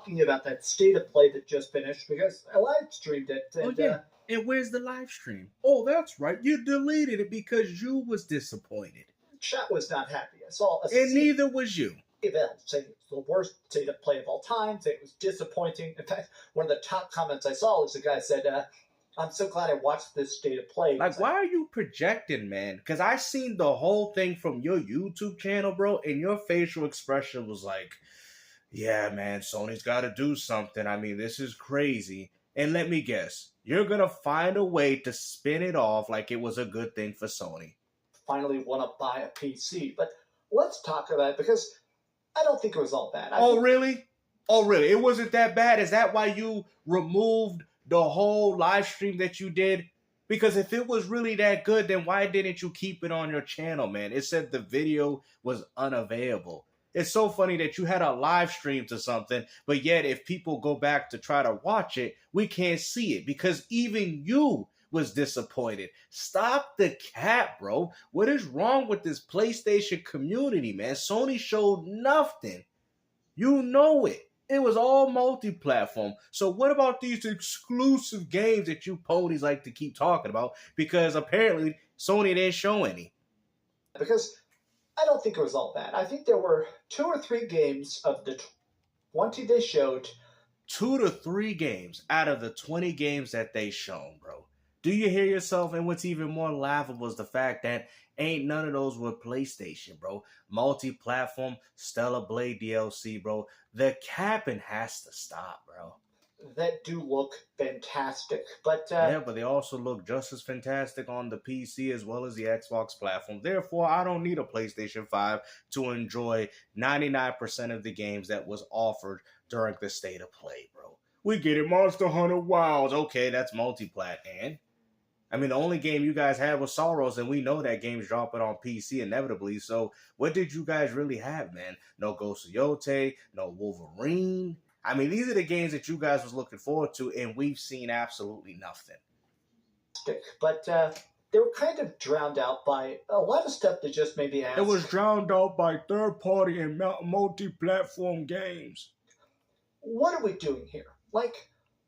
talking about that state of play that just finished because I live streamed it. And, And where's the live stream? Oh, that's right. You deleted it because you was disappointed. chat was not happy. I saw a And neither was you. Avowed saying it was the worst state of play of all time, saying it was disappointing. In fact, one of the top comments I saw was the guy said, I'm so glad I watched this state of play. Like, why are you projecting, man? Because I seen the whole thing from your YouTube channel, bro, and your facial expression was like, yeah, man, Sony's got to do something. I mean, this is crazy. And let me guess, you're going to find a way to spin it off like it was a good thing for Sony. Finally want to buy a PC. But let's talk about it because I don't think it was all bad. Really? Oh, really? It wasn't that bad? Is that why you removed the whole live stream that you did? Because if it was really that good, then why didn't you keep it on your channel, man? It said the video was unavailable. It's so funny that you had a live stream to something, but yet if people go back to try to watch it, we can't see it because even you was disappointed. Stop the cap, bro. What is wrong with this PlayStation community, man? Sony showed nothing. You know it. It was all multi-platform. So what about these exclusive games that you ponies like to keep talking about? Because apparently Sony didn't show any. Because I don't think it was all bad. I think there were 2 or 3 games of the 20 they showed. 2 to 3 games out of the 20 games that they shown, bro. Do you hear yourself? And what's even more laughable is the fact that ain't none of those were PlayStation, bro. Multi-platform, Stellar Blade DLC, bro. The capping has to stop, bro. That do look fantastic, but yeah, but they also look just as fantastic on the PC as well as the Xbox platform. Therefore, I don't need a PlayStation 5 to enjoy 99% of the games that was offered during the state of play, bro. We get it, Monster Hunter Wilds. Okay, that's multi-plat, and I mean, the only game you guys had was Sorrows, and we know that game's dropping on PC inevitably. So what did you guys really have, man? No Ghost of Yotei, no Wolverine. I mean, these are the games that you guys was looking forward to, and we've seen absolutely nothing. But they were kind of drowned out by a lot of stuff that just made me ask. It was drowned out by third-party and multi-platform games. What are we doing here? Like,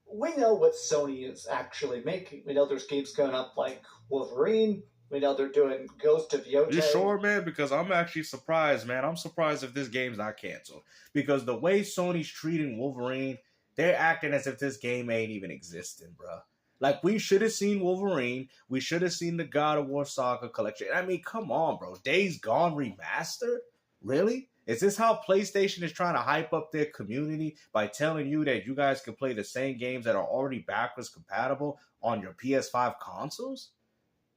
we know what Sony is actually making. We know there's games going up like Wolverine. We know they're doing Ghost of Yotei. You sure, man? Because I'm actually surprised, man. I'm surprised if this game's not canceled. Because the way Sony's treating Wolverine, they're acting as if this game ain't even existing, bro. Like, we should have seen Wolverine. We should have seen the God of War Saga collection. I mean, come on, bro. Days Gone remastered? Really? Is this how PlayStation is trying to hype up their community by telling you that you guys can play the same games that are already backwards compatible on your PS5 consoles?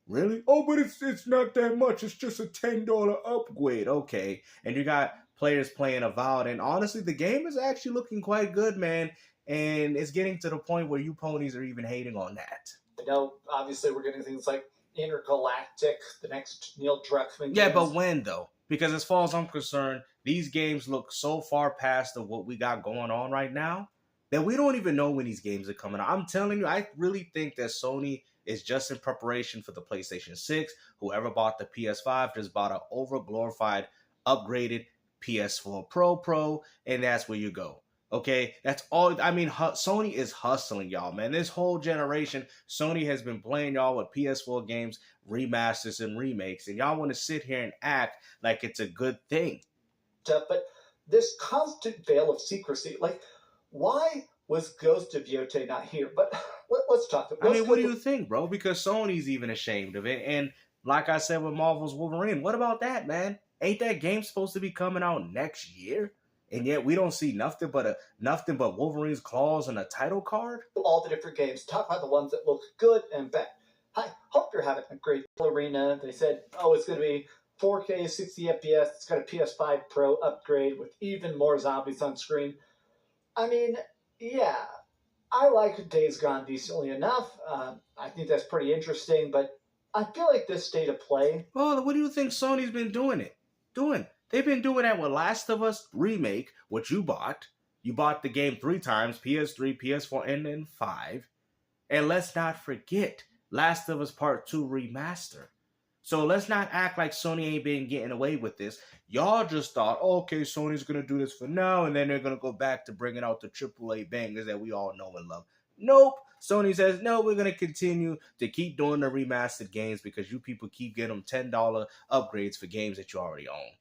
Really? Oh, but it's not that much. It's just a $10 upgrade. Okay. And you got players playing Avowed. And honestly, the game is actually looking quite good, man. And it's getting to the point where you ponies are even hating on that. I know, obviously, we're getting things like Intergalactic, the next Neil Druckmann Yeah, games. but when, though? Because as far as I'm concerned, these games look so far past of what we got going on right now that we don't even know when these games are coming out. I'm telling you, I really think that Sony is just in preparation for the PlayStation 6. Whoever bought the PS5 just bought an over-glorified, upgraded PS4 Pro, and that's where you go. Okay, that's all. I mean, Sony is hustling y'all, man. This whole generation, Sony has been playing y'all with PS4 games, remasters, and remakes, and y'all want to sit here and act like it's a good thing. But this constant veil of secrecy, like, why was Ghost of Yotei not here? But let's talk. I mean, what do you think, bro? Because Sony's even ashamed of it, and like I said with Marvel's Wolverine, what about that, man? Ain't that game supposed to be coming out next year? And yet we don't see nothing but Wolverine's claws and a title card? All the different games. Talk about the ones that look good and bad. I hope you're having a great arena. They said, it's going to be 4K, 60 FPS. It's got a PS5 Pro upgrade with even more zombies on screen. I mean, yeah, I like Days Gone decently enough. I think that's pretty interesting, but I feel like this state of play... Well, what do you think Sony's been doing? They've been doing that with Last of Us Remake, which you bought. You bought the game 3 times, PS3, PS4, and then 5. And let's not forget, Last of Us Part 2 Remaster. So let's not act like Sony ain't been getting away with this. Y'all just thought, oh, okay, Sony's going to do this for now, and then they're going to go back to bringing out the AAA bangers that we all know and love. Nope. Sony says, no, we're going to continue to keep doing the remastered games because you people keep getting them $10 upgrades for games that you already own.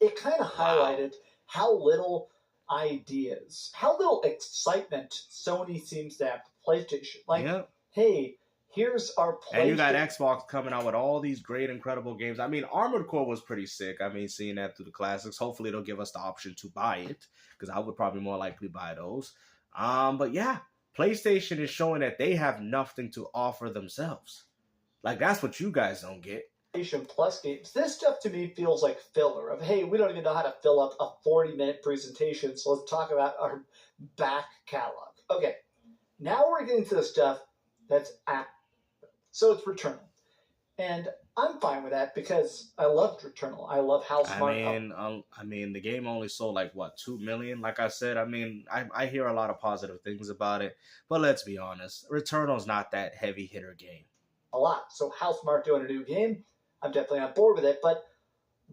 It kind of highlighted how little ideas, how little excitement Sony seems to have for PlayStation. Like, hey, here's our PlayStation. And you got Xbox coming out with all these great, incredible games. I mean, Armored Core was pretty sick. I mean, seeing that through the classics. Hopefully, they'll give us the option to buy it because I would probably more likely buy those. But yeah, PlayStation is showing that they have nothing to offer themselves. Like, that's what you guys don't get. PlayStation Plus games. This stuff to me feels like filler of, hey, we don't even know how to fill up a 40-minute presentation, so let's talk about our back catalog. Okay, now we're getting to the stuff that's active. So it's Returnal. And I'm fine with that because I loved Returnal. I love how smart... I mean, the game only sold like, what, 2 million? Like I said, I mean, I hear a lot of positive things about it. But let's be honest, Returnal's not that heavy hitter game. A lot. So how smart doing a new game? I'm definitely on board with it. But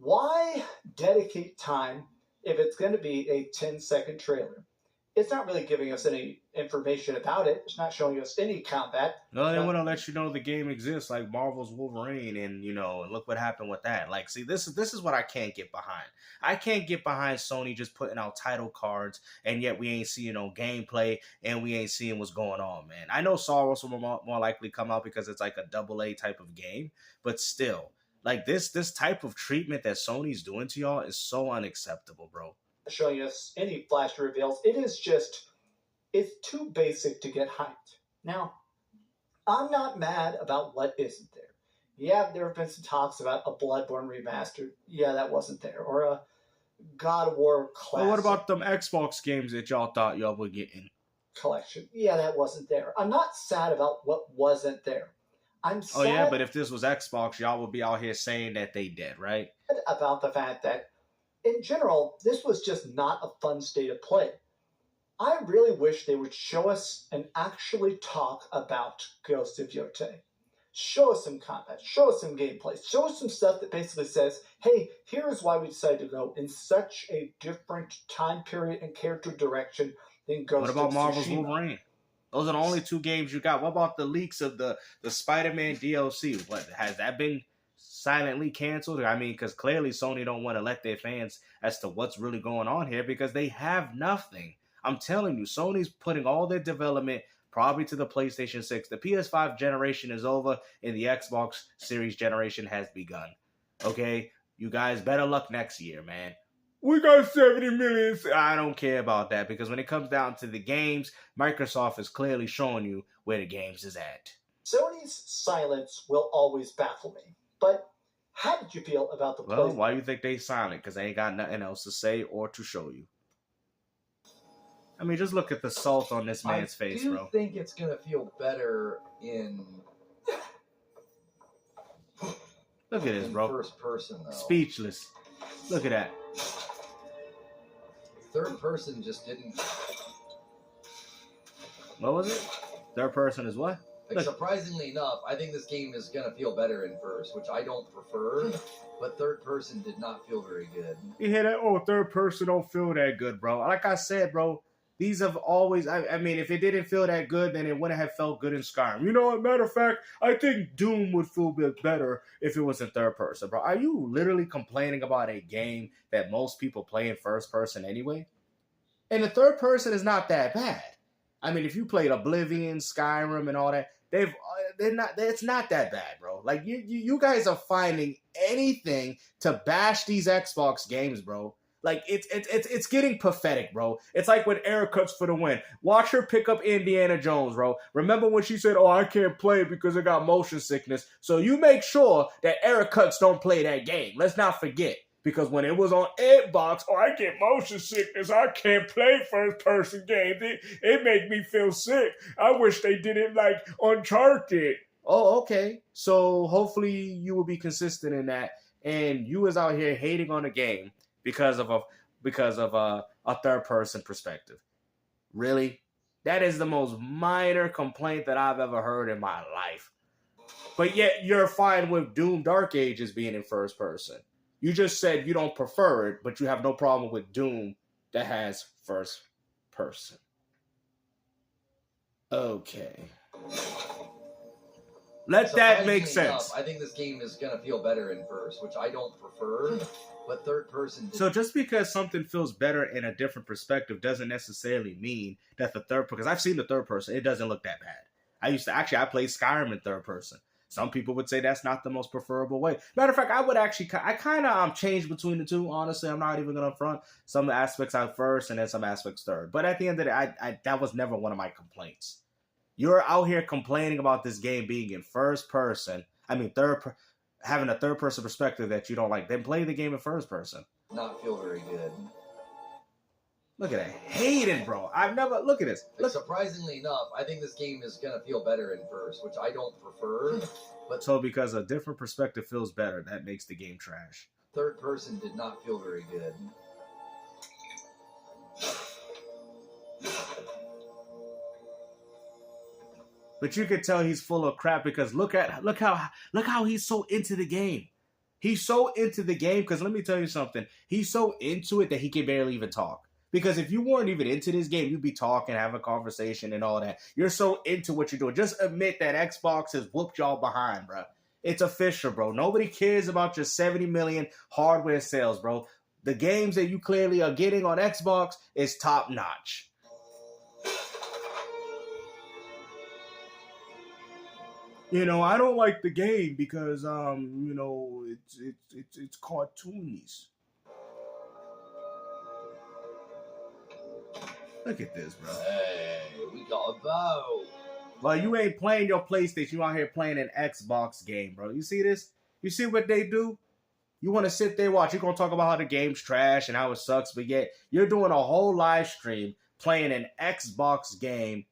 why dedicate time if it's going to be a 10-second trailer? It's not really giving us any information about it. It's not showing us any combat. No, they want to let you know the game exists, like Marvel's Wolverine, and look what happened with that. Like, see, this is what I can't get behind. I can't get behind Sony just putting out title cards, and yet we ain't seeing no gameplay, and we ain't seeing what's going on, man. I know Sorrows will more likely come out because it's like a AA type of game, but still, like this type of treatment that Sony's doing to y'all is so unacceptable, bro. Showing us any flash reveals. It's too basic to get hyped. Now, I'm not mad about what isn't there. Yeah, there have been some talks about a Bloodborne remaster. Yeah, that wasn't there. Or a God of War classic. Well, what about them Xbox games that y'all thought y'all were getting? Collection. Yeah, that wasn't there. I'm not sad about what wasn't there. I'm sad... Oh, yeah, but if this was Xbox, y'all would be out here saying that they did, right? About the fact that in general, this was just not a fun state of play. I really wish they would show us and actually talk about Ghost of Yotei. Show us some combat, show us some gameplay, show us some stuff that basically says, hey, here's why we decided to go in such a different time period and character direction than Ghost of Tsushima. What about Marvel's Wolverine? Those are the only 2 games you got. What about the leaks of the Spider-Man DLC? What, has that been silently canceled? I mean, because clearly Sony don't want to let their fans as to what's really going on here because they have nothing. I'm telling you, Sony's putting all their development probably to the PlayStation 6. The PS5 generation is over and the Xbox Series generation has begun. Okay? You guys, better luck next year, man. We got 70 million. I don't care about that because when it comes down to the games, Microsoft is clearly showing you where the games is at. Sony's silence will always baffle me. But how did you feel about the PlayStation? Well, why do you think they silent? Because they ain't got nothing else to say or to show you. I mean, just look at the salt on this man's face, bro. I do think it's going to feel better in... Look at this, bro. First person, though. Speechless. Look at that. Third person just didn't... What was it? Third person is what? Like, surprisingly enough, I think this game is going to feel better in first, which I don't prefer, but third person did not feel very good. You hear that? Oh, third person don't feel that good, bro. Like I said, bro, these have always... I mean, if it didn't feel that good, then it wouldn't have felt good in Skyrim. You know what? Matter of fact, I think Doom would feel a bit better if it was in third person, bro. Are you literally complaining about a game that most people play in first person anyway? And the third person is not that bad. I mean, if you played Oblivion, Skyrim, and all that, it's not that bad, bro. Like, you guys are finding anything to bash these Xbox games, bro. Like, it's getting pathetic, bro. It's like when Eric Cuts for the win. Watch her pick up Indiana Jones, bro. Remember when she said, oh, I can't play because I got motion sickness. So you make sure that Eric Cuts don't play that game. Let's not forget. Because when it was on Xbox, oh, I get motion sickness. I can't play first-person games. It make me feel sick. I wish they did it like Uncharted. Oh, okay. So hopefully you will be consistent in that. And you was out here hating on the game because of a third-person perspective. Really? That is the most minor complaint that I've ever heard in my life. But yet you're fine with Doom Dark Ages being in first person. You just said you don't prefer it, but you have no problem with Doom that has first person. Okay. Let that make sense. Enough, I think this game is going to feel better in first, which I don't prefer, but third person... So just because something feels better in a different perspective doesn't necessarily mean that the third... Because I've seen the third person. It doesn't look that bad. I played Skyrim in third person. Some people would say that's not the most preferable way. Matter of fact, I kind of change between the two. Honestly, I'm not even going to front. Some aspects out first and then some aspects third. But at the end of the day, that was never one of my complaints. You're out here complaining about this game being in first person. Having a third person perspective that you don't like. Then play the game in first person. Not feel very good. Look at that. Hate it, bro. Look at this. Look. Surprisingly enough, I think this game is going to feel better in first, which I don't prefer. But so because a different perspective feels better, that makes the game trash. Third person did not feel very good. But you could tell he's full of crap because look how he's so into the game. He's so into the game because let me tell you something. He's so into it that he can barely even talk. Because if you weren't even into this game, you'd be talking, having a conversation and all that. You're so into what you're doing. Just admit that Xbox has whooped y'all behind, bro. It's official, bro. Nobody cares about your 70 million hardware sales, bro. The games that you clearly are getting on Xbox is top notch. I don't like the game because it's cartoonies. Look at this, bro. Hey, we got Avowed. Well, you ain't playing your PlayStation. You out here playing an Xbox game, bro. You see this? You see what they do? You want to sit there watch. You're going to talk about how the game's trash and how it sucks, but yet you're doing a whole live stream playing an Xbox game,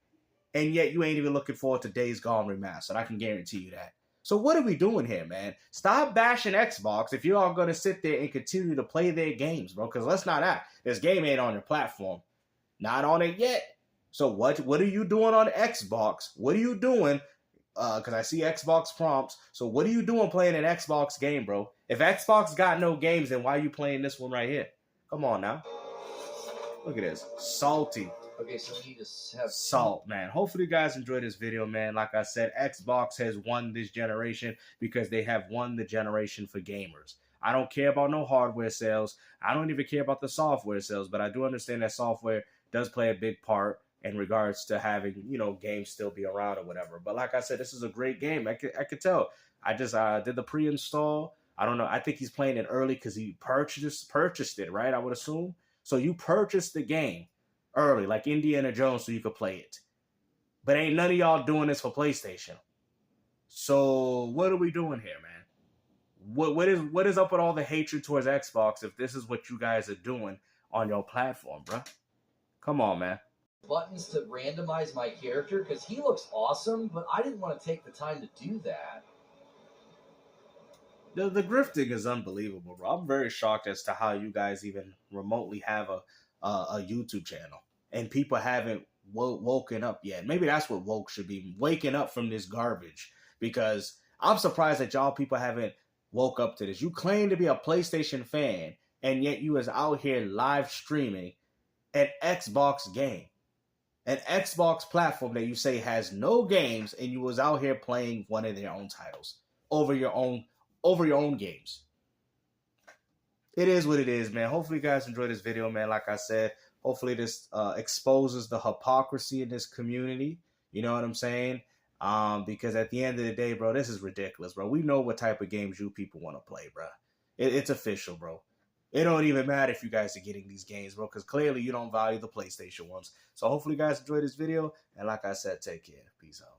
and yet you ain't even looking forward to Days Gone Remastered. I can guarantee you that. So what are we doing here, man? Stop bashing Xbox if you're all going to sit there and continue to play their games, bro, because let's not act. This game ain't on your platform. Not on it yet. So what are you doing on Xbox? What are you doing? Because I see Xbox prompts. So what are you doing playing an Xbox game, bro? If Xbox got no games, then why are you playing this one right here? Come on now. Look at this. Salty. Okay, so we need to have salt, man. Hopefully you guys enjoyed this video, man. Like I said, Xbox has won this generation because they have won the generation for gamers. I don't care about no hardware sales. I don't even care about the software sales, but I do understand that software does play a big part in regards to having, games still be around or whatever. But like I said, this is a great game. I could tell. I just did the pre-install. I don't know. I think he's playing it early because he purchased it, right? I would assume. So you purchased the game early, like Indiana Jones, so you could play it. But ain't none of y'all doing this for PlayStation. So what are we doing here, man? What is up with all the hatred towards Xbox if this is what you guys are doing on your platform, bro? Come on, man. Buttons to randomize my character because he looks awesome, but I didn't want to take the time to do that. The grifting is unbelievable, bro. I'm very shocked as to how you guys even remotely have a YouTube channel and people haven't woken up yet. Maybe that's what woke should be, waking up from this garbage, because I'm surprised that y'all people haven't woke up to this. You claim to be a PlayStation fan, and yet you is out here live streaming an Xbox game, an Xbox platform that you say has no games, and you was out here playing one of their own titles over your own games. It is what it is, man. Hopefully you guys enjoyed this video, man. Like I said, hopefully this exposes the hypocrisy in this community. You know what I'm saying? Because at the end of the day, bro, this is ridiculous, bro. We know what type of games you people want to play, bro. It's official, bro. It don't even matter if you guys are getting these games, bro, because clearly you don't value the PlayStation ones. So hopefully you guys enjoyed this video. And like I said, take care. Peace out.